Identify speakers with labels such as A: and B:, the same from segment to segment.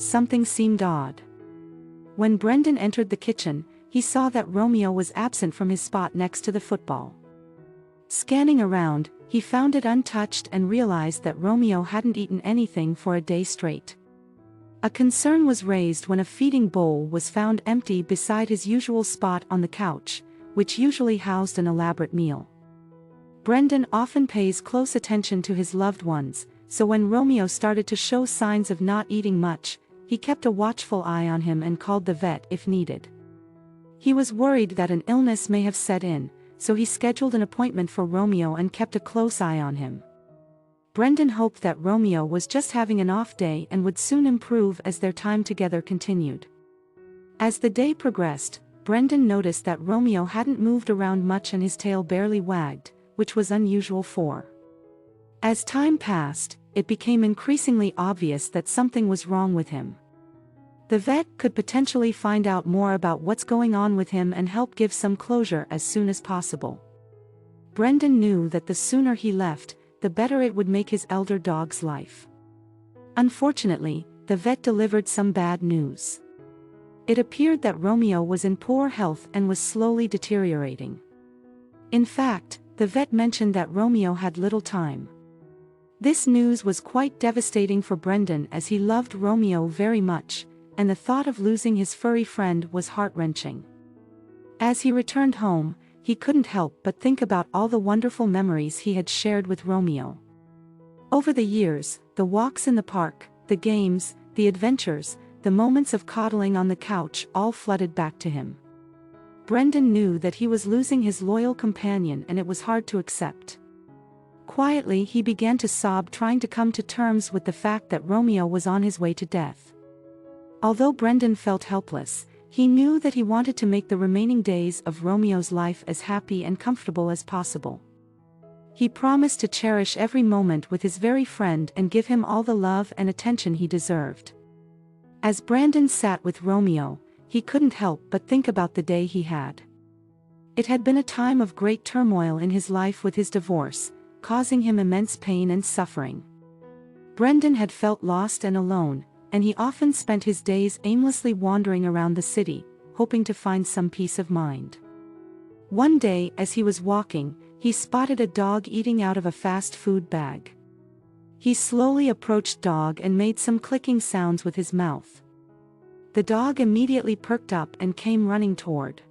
A: something seemed odd. When Brendan entered the kitchen, he saw that Romeo was absent from his spot next to the football. Scanning around, he found it untouched and realized that Romeo hadn't eaten anything for a day straight. A concern was raised when a feeding bowl was found empty beside his usual spot on the couch, which usually housed an elaborate meal. Brendan often pays close attention to his loved ones, so when Romeo started to show signs of not eating much, he kept a watchful eye on him and called the vet if needed. He was worried that an illness may have set in, so he scheduled an appointment for Romeo and kept a close eye on him. Brendan hoped that Romeo was just having an off day and would soon improve as their time together continued. As the day progressed, Brendan noticed that Romeo hadn't moved around much and his tail barely wagged, which was unusual for. As time passed, it became increasingly obvious that something was wrong with him. The vet could potentially find out more about what's going on with him and help give some closure as soon as possible. Brendan knew that the sooner he left, the better it would make his elder dog's life. Unfortunately, the vet delivered some bad news. It appeared that Romeo was in poor health and was slowly deteriorating. In fact, the vet mentioned that Romeo had little time. This news was quite devastating for Brendan as he loved Romeo very much, and the thought of losing his furry friend was heart-wrenching. As he returned home, he couldn't help but think about all the wonderful memories he had shared with Romeo. Over the years, the walks in the park, the games, the adventures, the moments of coddling on the couch all flooded back to him. Brendan knew that he was losing his loyal companion and it was hard to accept. Quietly he began to sob, trying to come to terms with the fact that Romeo was on his way to death. Although Brendan felt helpless, he knew that he wanted to make the remaining days of Romeo's life as happy and comfortable as possible. He promised to cherish every moment with his very friend and give him all the love and attention he deserved. As Brendan sat with Romeo, he couldn't help but think about the day he had. It had been a time of great turmoil in his life with his divorce, causing him immense pain and suffering. Brendan had felt lost and alone, and he often spent his days aimlessly wandering around the city, hoping to find some peace of mind. One day as he was walking, he spotted a dog eating out of a fast food bag. He slowly approached the dog and made some clicking sounds with his mouth. The dog immediately perked up and came running toward.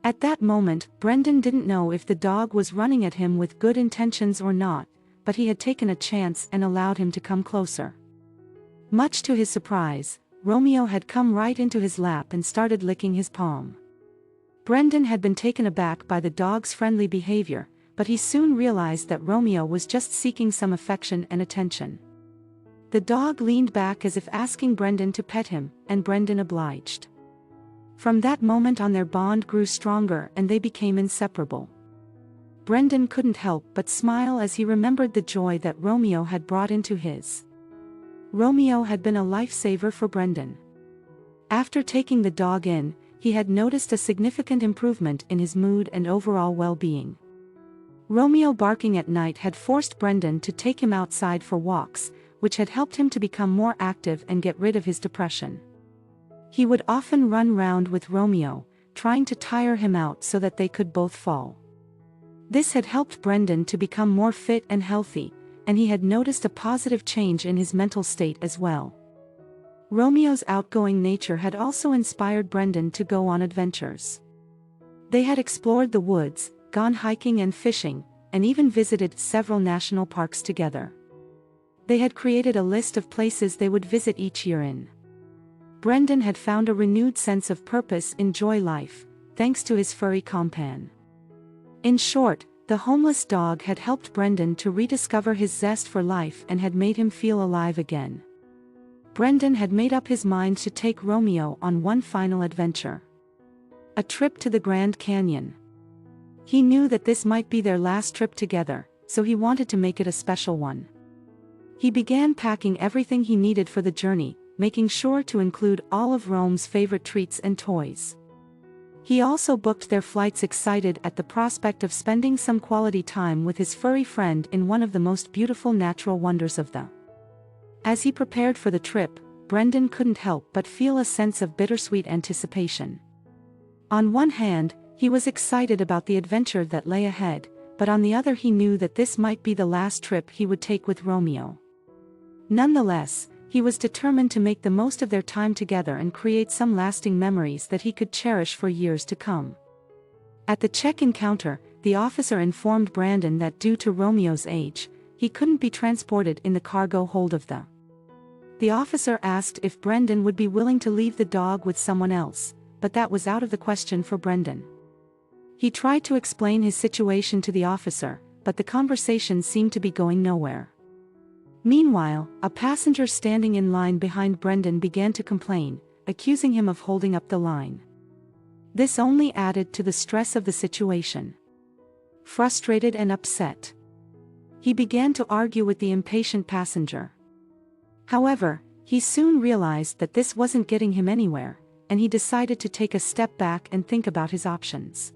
A: At that moment, Brendan didn't know if the dog was running at him with good intentions or not, but he had taken a chance and allowed him to come closer. Much to his surprise, Romeo had come right into his lap and started licking his palm. Brendan had been taken aback by the dog's friendly behavior, but he soon realized that Romeo was just seeking some affection and attention. The dog leaned back as if asking Brendan to pet him, and Brendan obliged. From that moment on, their bond grew stronger and they became inseparable. Brendan couldn't help but smile as he remembered the joy that Romeo had brought into his. Romeo had been a lifesaver for Brendan. After taking the dog in, he had noticed a significant improvement in his mood and overall well-being. Romeo barking at night had forced Brendan to take him outside for walks, which had helped him to become more active and get rid of his depression. He would often run round with Romeo, trying to tire him out so that they could both fall. This had helped Brendan to become more fit and healthy, and he had noticed a positive change in his mental state as well. Romeo's outgoing nature had also inspired Brendan to go on adventures. They had explored the woods, gone hiking and fishing, and even visited several national parks together. They had created a list of places they would visit each year in. Brendan had found a renewed sense of purpose in joy life, thanks to his furry companion. In short, the homeless dog had helped Brendan to rediscover his zest for life and had made him feel alive again. Brendan had made up his mind to take Romeo on one final adventure. A trip to the Grand Canyon. He knew that this might be their last trip together, so he wanted to make it a special one. He began packing everything he needed for the journey, making sure to include all of Rome's favorite treats and toys. He also booked their flights, excited at the prospect of spending some quality time with his furry friend in one of the most beautiful natural wonders of the. As he prepared for the trip, Brendan couldn't help but feel a sense of bittersweet anticipation. On one hand, he was excited about the adventure that lay ahead, but on the other he knew that this might be the last trip he would take with Romeo. Nonetheless, he was determined to make the most of their time together and create some lasting memories that he could cherish for years to come. At the check-in counter, the officer informed Brandon that due to Romeo's age, he couldn't be transported in the cargo hold of the. The officer asked if Brendan would be willing to leave the dog with someone else, but that was out of the question for Brendan. He tried to explain his situation to the officer, but the conversation seemed to be going nowhere. Meanwhile, a passenger standing in line behind Brendan began to complain, accusing him of holding up the line. This only added to the stress of the situation. Frustrated and upset, he began to argue with the impatient passenger. However, he soon realized that this wasn't getting him anywhere, and he decided to take a step back and think about his options.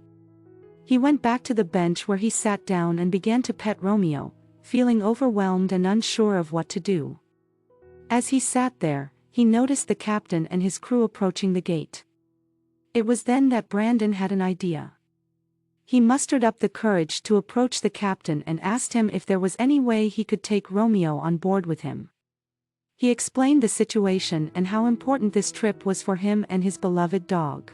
A: He went back to the bench where he sat down and began to pet Romeo, feeling overwhelmed and unsure of what to do. As he sat there, he noticed the captain and his crew approaching the gate. It was then that Brandon had an idea. He mustered up the courage to approach the captain and asked him if there was any way he could take Romeo on board with him. He explained the situation and how important this trip was for him and his beloved dog.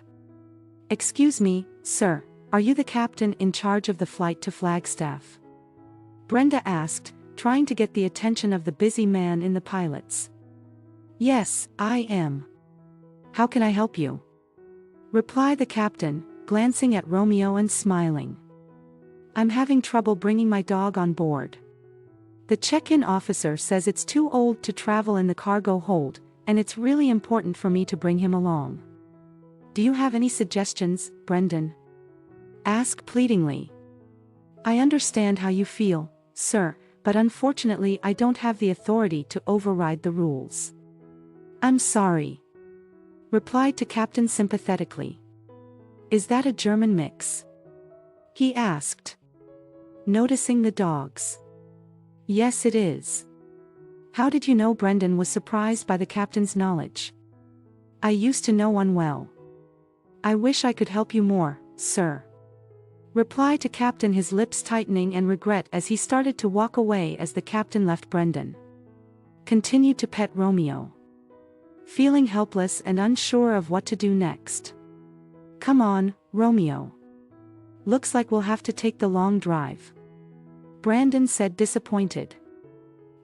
A: "Excuse me, sir, are you the captain in charge of the flight to Flagstaff?" Brenda asked, trying to get the attention of the busy man in the pilots. "Yes, I am. How can I help you?" replied the captain, glancing at Romeo and smiling. "I'm having trouble bringing my dog on board. The check-in officer says it's too old to travel in the cargo hold, and it's really important for me to bring him along. Do you have any suggestions, Brendan?" asked pleadingly. "I understand how you feel, sir, but unfortunately I don't have the authority to override the rules." "I'm sorry," replied the captain sympathetically. "Is that a German mix?" he asked, noticing the dogs. "Yes, it is." "How did you know?" Brendan was surprised by the captain's knowledge. "I used to know one well. I wish I could help you more, sir," replied the captain, his lips tightening in regret as he started to walk away. As the captain left, Brendan continued to pet Romeo, feeling helpless and unsure of what to do next. "Come on, Romeo. Looks like we'll have to take the long drive," Brandon said, disappointed.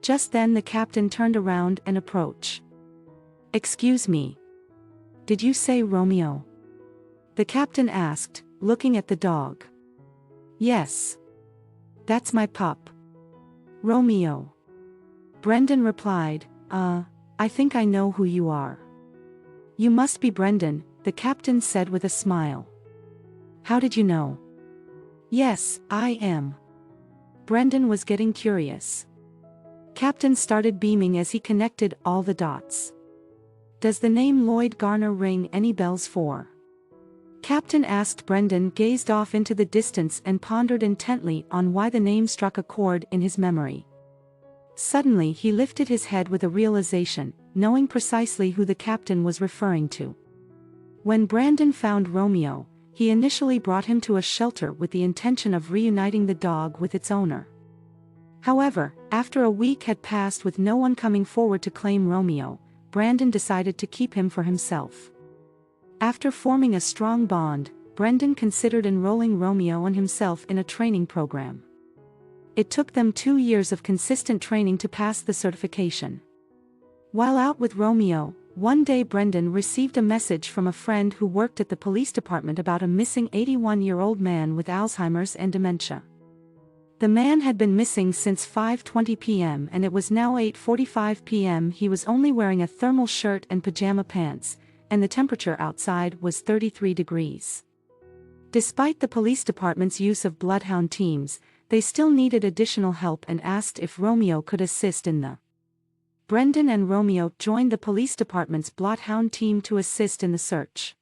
A: Just then the captain turned around and approached. "Excuse me. Did you say Romeo?" the captain asked, looking at the dog. "Yes. That's my pup, Romeo," Brendan replied. I think I know who you are." "You must be Brendan," the captain said with a smile. "How did you know?" "Yes, I am." Brendan was getting curious. Captain started beaming as he connected all the dots. "Does the name Lloyd Garner ring any bells for?" Captain asked. Brendan gazed off into the distance and pondered intently on why the name struck a chord in his memory. Suddenly he lifted his head with a realization, knowing precisely who the captain was referring to. When Brandon found Romeo, he initially brought him to a shelter with the intention of reuniting the dog with its owner. However, after a week had passed with no one coming forward to claim Romeo, Brandon decided to keep him for himself. After forming a strong bond, Brendan considered enrolling Romeo and himself in a training program. It took them 2 years of consistent training to pass the certification. While out with Romeo, one day Brendan received a message from a friend who worked at the police department about a missing 81-year-old man with Alzheimer's and dementia. The man had been missing since 5:20 p.m. and it was now 8:45 p.m. He was only wearing a thermal shirt and pajama pants, and the temperature outside was 33 degrees. Despite the police department's use of bloodhound teams, they still needed additional help and asked if Romeo could assist in the. Brendan and Romeo joined the police department's bloodhound team to assist in the search.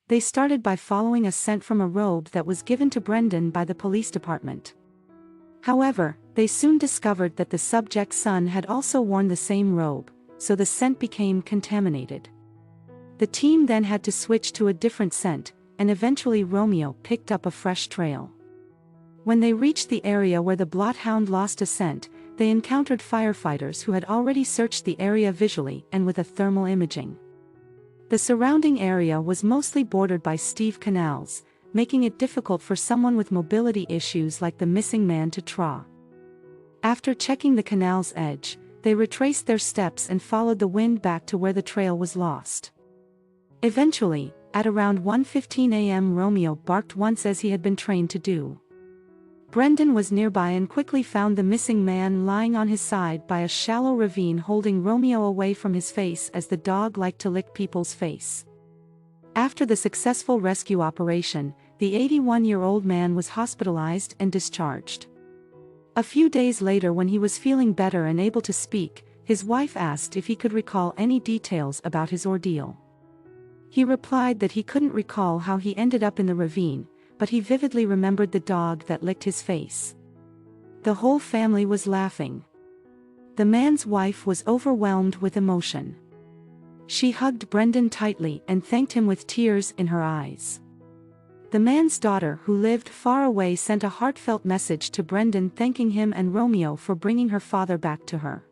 A: They started by following a scent from a robe that was given to Brendan by the police department. However, they soon discovered that the subject's son had also worn the same robe, so the scent became contaminated. The team then had to switch to a different scent, and eventually Romeo picked up a fresh trail. When they reached the area where the bloodhound lost a scent, they encountered firefighters who had already searched the area visually and with a thermal imaging. The surrounding area was mostly bordered by steep canals, making it difficult for someone with mobility issues like the missing man to traw. After checking the canal's edge, they retraced their steps and followed the wind back to where the trail was lost. Eventually, at around 1:15 a.m. Romeo barked once as he had been trained to do. Brendan was nearby and quickly found the missing man lying on his side by a shallow ravine, holding Romeo away from his face as the dog liked to lick people's face. After the successful rescue operation, the 81-year-old man was hospitalized and discharged. A few days later, when he was feeling better and able to speak, his wife asked if he could recall any details about his ordeal. He replied that he couldn't recall how he ended up in the ravine, but he vividly remembered the dog that licked his face. The whole family was laughing. The man's wife was overwhelmed with emotion. She hugged Brendan tightly and thanked him with tears in her eyes. The man's daughter, who lived far away, sent a heartfelt message to Brendan thanking him and Romeo for bringing her father back to her.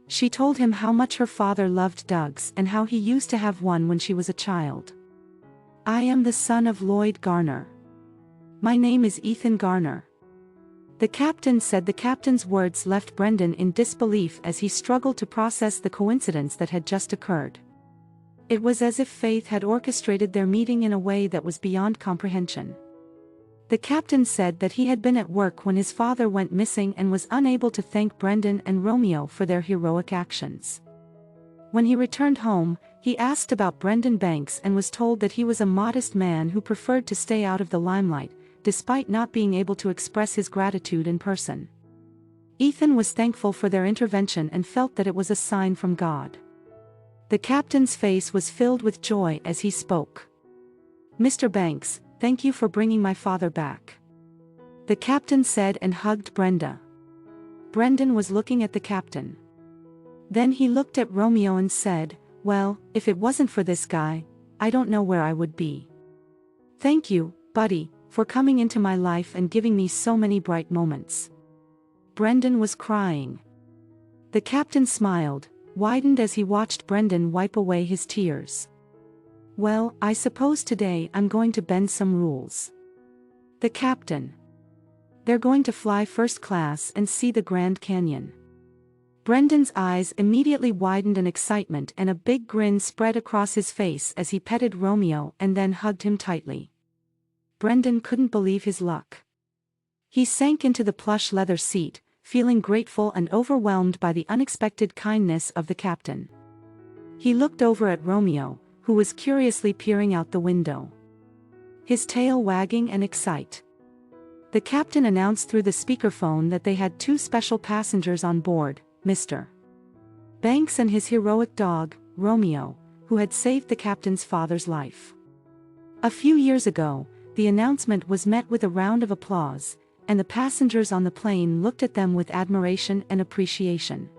A: She told him how much her father loved dogs and how he used to have one when she was a child. "I am the son of Lloyd Garner. My name is Ethan Garner." The captain said the captain's words left Brendan in disbelief as he struggled to process the coincidence that had just occurred. It was as if fate had orchestrated their meeting in a way that was beyond comprehension. The captain said that he had been at work when his father went missing and was unable to thank Brendan and Romeo for their heroic actions. When he returned home, he asked about Brendan Banks and was told that he was a modest man who preferred to stay out of the limelight, despite not being able to express his gratitude in person. Ethan was thankful for their intervention and felt that it was a sign from God. The captain's face was filled with joy as he spoke. "Mr. Banks, thank you for bringing my father back," the captain said and hugged Brenda. Brendan was looking at the captain. Then he looked at Romeo and said, "Well, if it wasn't for this guy, I don't know where I would be. Thank you, buddy, for coming into my life and giving me so many bright moments." Brendan was crying. The captain smiled, widened as he watched Brendan wipe away his tears. "Well, I suppose today I'm going to bend some rules." The captain. "They're going to fly first class and see the Grand Canyon." Brendan's eyes immediately widened in excitement and a big grin spread across his face as he petted Romeo and then hugged him tightly. Brendan couldn't believe his luck. He sank into the plush leather seat, feeling grateful and overwhelmed by the unexpected kindness of the captain. He looked over at Romeo, who was curiously peering out the window, his tail wagging and excited. The captain announced through the speakerphone that they had 2 special passengers on board, Mr. Banks and his heroic dog, Romeo, who had saved the captain's father's life. A few years ago, the announcement was met with a round of applause, and the passengers on the plane looked at them with admiration and appreciation.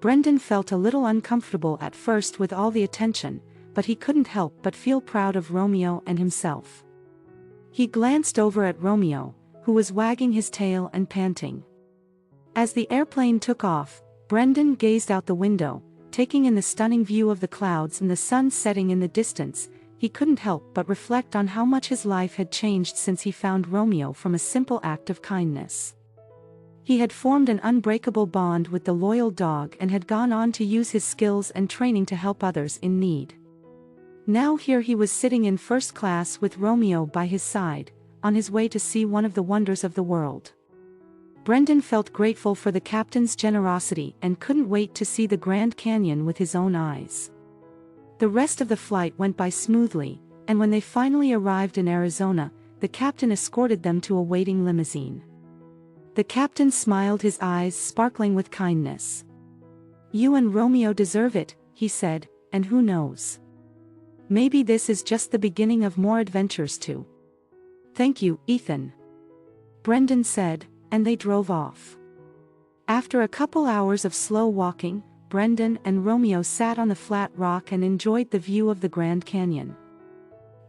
A: Brendan felt a little uncomfortable at first with all the attention, but he couldn't help but feel proud of Romeo and himself. He glanced over at Romeo, who was wagging his tail and panting. As the airplane took off, Brendan gazed out the window, taking in the stunning view of the clouds and the sun setting in the distance. He couldn't help but reflect on how much his life had changed since he found Romeo from a simple act of kindness. He had formed an unbreakable bond with the loyal dog and had gone on to use his skills and training to help others in need. Now here he was sitting in first class with Romeo by his side, on his way to see one of the wonders of the world. Brendan felt grateful for the captain's generosity and couldn't wait to see the Grand Canyon with his own eyes. The rest of the flight went by smoothly, and when they finally arrived in Arizona, the captain escorted them to a waiting limousine. The captain smiled, his eyes sparkling with kindness. "You and Romeo deserve it," he said, "and who knows? Maybe this is just the beginning of more adventures too." "Thank you, Ethan," Brendan said, and they drove off. After a couple hours of slow walking, Brendan and Romeo sat on the flat rock and enjoyed the view of the Grand Canyon.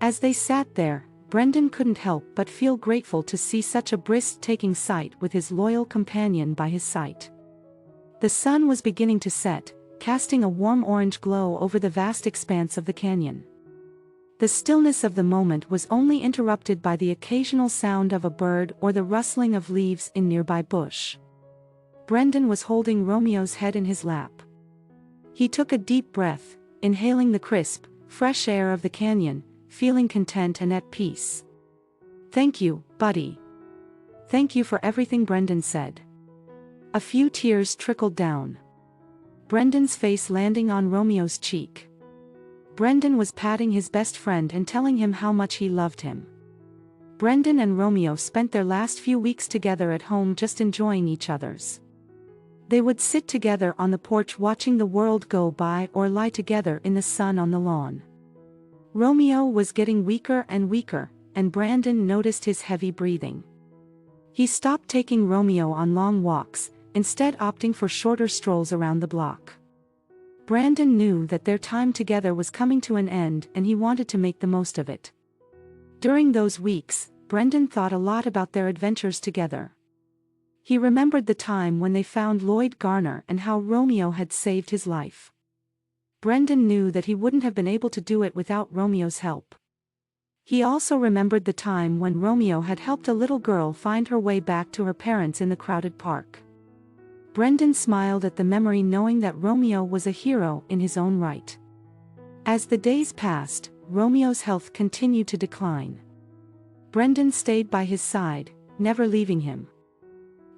A: As they sat there, Brendan couldn't help but feel grateful to see such a breathtaking sight with his loyal companion by his side. The sun was beginning to set, casting a warm orange glow over the vast expanse of the canyon. The stillness of the moment was only interrupted by the occasional sound of a bird or the rustling of leaves in nearby bush. Brendan was holding Romeo's head in his lap. He took a deep breath, inhaling the crisp, fresh air of the canyon, feeling content and at peace. "Thank you, buddy. Thank you for everything," Brendan said. A few tears trickled down Brendan's face, landing on Romeo's cheek. Brendan was patting his best friend and telling him how much he loved him. Brendan and Romeo spent their last few weeks together at home, just enjoying each other's. They would sit together on the porch watching the world go by or lie together in the sun on the lawn. Romeo was getting weaker and weaker, and Brendan noticed his heavy breathing. He stopped taking Romeo on long walks, instead opting for shorter strolls around the block. Brendan knew that their time together was coming to an end and he wanted to make the most of it. During those weeks, Brendan thought a lot about their adventures together. He remembered the time when they found Lloyd Garner and how Romeo had saved his life. Brendan knew that he wouldn't have been able to do it without Romeo's help. He also remembered the time when Romeo had helped a little girl find her way back to her parents in the crowded park. Brendan smiled at the memory, knowing that Romeo was a hero in his own right. As the days passed, Romeo's health continued to decline. Brendan stayed by his side, never leaving him.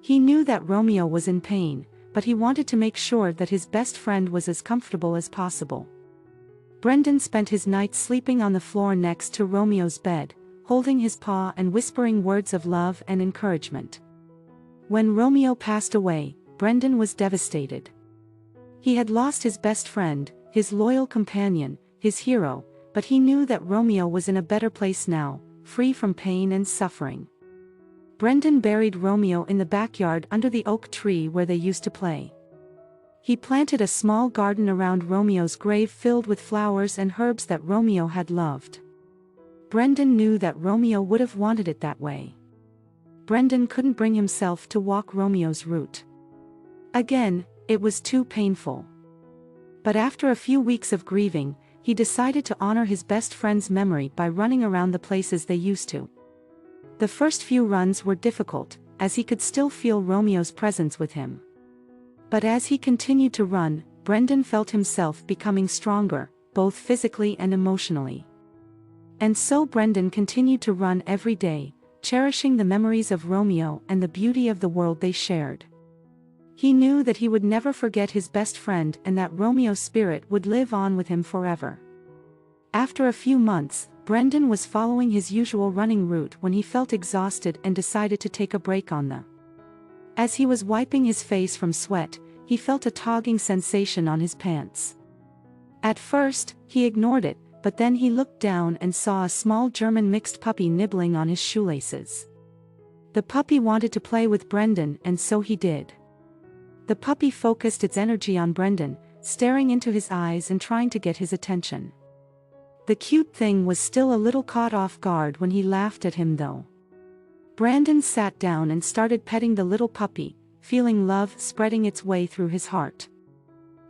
A: He knew that Romeo was in pain, but he wanted to make sure that his best friend was as comfortable as possible. Brendan spent his nights sleeping on the floor next to Romeo's bed, holding his paw and whispering words of love and encouragement. When Romeo passed away, Brendan was devastated. He had lost his best friend, his loyal companion, his hero, but he knew that Romeo was in a better place now, free from pain and suffering. Brendan buried Romeo in the backyard under the oak tree where they used to play. He planted a small garden around Romeo's grave filled with flowers and herbs that Romeo had loved. Brendan knew that Romeo would have wanted it that way. Brendan couldn't bring himself to walk Romeo's route again, it was too painful. But after a few weeks of grieving, he decided to honor his best friend's memory by running around the places they used to. The first few runs were difficult, as he could still feel Romeo's presence with him. But as he continued to run, Brendan felt himself becoming stronger, both physically and emotionally. And so Brendan continued to run every day, cherishing the memories of Romeo and the beauty of the world they shared. He knew that he would never forget his best friend and that Romeo's spirit would live on with him forever. After a few months, Brendan was following his usual running route when he felt exhausted and decided to take a break on them. As he was wiping his face from sweat, he felt a tugging sensation on his pants. At first, he ignored it, but then he looked down and saw a small German mixed puppy nibbling on his shoelaces. The puppy wanted to play with Brendan, and so he did. The puppy focused its energy on Brendan, staring into his eyes and trying to get his attention. The cute thing was still a little caught off guard when he laughed at him though. Brendan sat down and started petting the little puppy, feeling love spreading its way through his heart.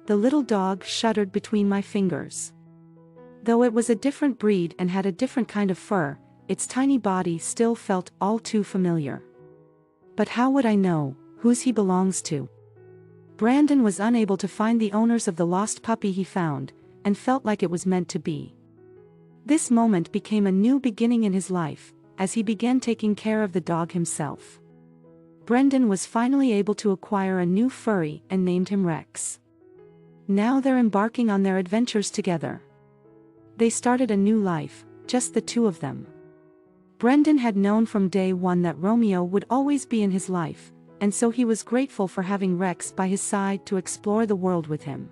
A: The little dog shuddered between my fingers. Though it was a different breed and had a different kind of fur, its tiny body still felt all too familiar. But how would I know whose he belongs to? Brendan was unable to find the owners of the lost puppy he found, and felt like it was meant to be. This moment became a new beginning in his life, as he began taking care of the dog himself. Brendan was finally able to acquire a new furry and named him Rex. Now they're embarking on their adventures together. They started a new life, just the two of them. Brendan had known from day one that Romeo would always be in his life, and so he was grateful for having Rex by his side to explore the world with him.